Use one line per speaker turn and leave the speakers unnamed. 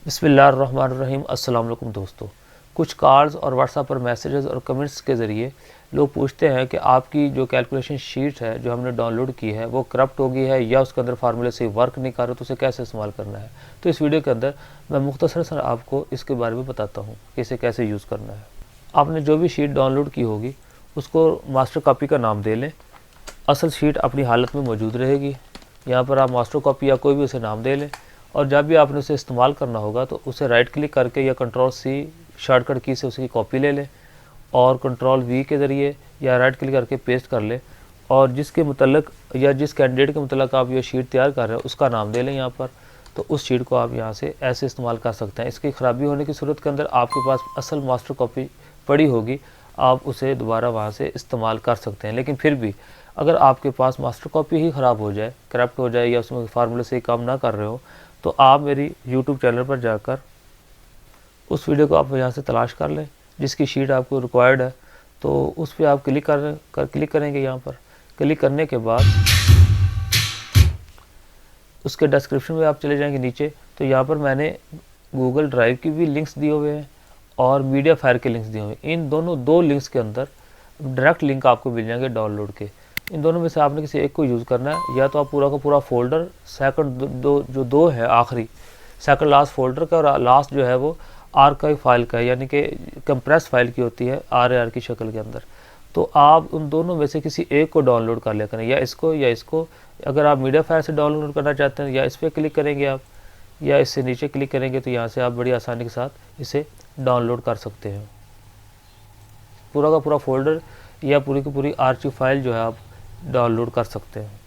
बिस्मिल्लाहिर्रहमानिर्रहीम। अस्सलाम वालेकुम दोस्तों। कुछ कॉल्स और व्हाट्सएप पर मैसेजेस और कमेंट्स के ज़रिए लोग पूछते हैं कि आपकी जो कैलकुलेशन शीट है जो हमने डाउनलोड की है वो करप्ट हो गई है या उसके अंदर फार्मूले से वर्क नहीं कर रहे, तो उसे कैसे इस्तेमाल करना है। तो इस वीडियो के अंदर मैं मुख्तसर से आपको इसके बारे में बताता हूँ कि इसे कैसे यूज़ करना है। आपने जो भी शीट डाउनलोड की होगी उसको मास्टर कॉपी का नाम दे लें। असल शीट अपनी हालत में मौजूद रहेगी। यहाँ पर आप मास्टर कॉपी या कोई भी उसे नाम दे लें, और जब भी आपने उसे इस्तेमाल करना होगा तो उसे राइट क्लिक करके या कंट्रोल-C शॉर्टकट की से उसकी कॉपी ले लें और कंट्रोल-V के ज़रिए या राइट क्लिक करके पेस्ट कर लें, और जिसके मुतल्लिक या जिस कैंडिडेट के मुतल्लिक आप ये शीट तैयार कर रहे हो उसका नाम दे लें यहाँ पर। तो उस शीट को आप यहाँ से ऐसे इस्तेमाल कर सकते हैं। इसकी ख़राबी होने की सूरत के अंदर आपके पास असल मास्टर कॉपी पड़ी होगी, आप उसे दोबारा वहाँ से इस्तेमाल कर सकते हैं। लेकिन फिर भी अगर आपके पास मास्टर कॉपी ही ख़राब हो जाए, करप्ट हो जाए या उसमें फार्मूले से काम ना कर रहे हो, तो आप मेरी यूट्यूब चैनल पर जाकर उस वीडियो को आप यहाँ से तलाश कर लें जिसकी शीट आपको रिक्वायर्ड है। तो उस पर आप क्लिक करेंगे। यहाँ पर क्लिक करने के बाद उसके डिस्क्रिप्शन में आप चले जाएंगे नीचे, तो यहाँ पर मैंने गूगल ड्राइव की भी लिंक्स दिए हुए हैं और मीडिया फायर के लिंक्स दिए हुए हैं। इन दोनों दो लिंक्स के अंदर डायरेक्ट लिंक आपको मिल जाएंगे डाउनलोड के। इन दोनों में से आपने किसी एक को यूज़ करना है। या तो आप पूरा का पूरा फोल्डर सेकंड दो है आखिरी सेकंड लास्ट फोल्डर का, और लास्ट जो है वो आर्काइव फाइल का है, यानी कि कंप्रेस फाइल की होती है RAR की शक्ल के अंदर। तो आप उन दोनों में से किसी एक को डाउनलोड कर लिया करें, या इसको या इसको। अगर आप मीडिया फायर से डाउनलोड करना चाहते हैं या इस पर क्लिक करेंगे आप, या इससे नीचे क्लिक करेंगे, तो यहाँ से आप बड़ी आसानी के साथ इसे डाउनलोड कर सकते हैं। पूरा का पूरा फोल्डर या पूरी की पूरी आर्चिव फाइल जो है आप डाउनलोड कर सकते हैं।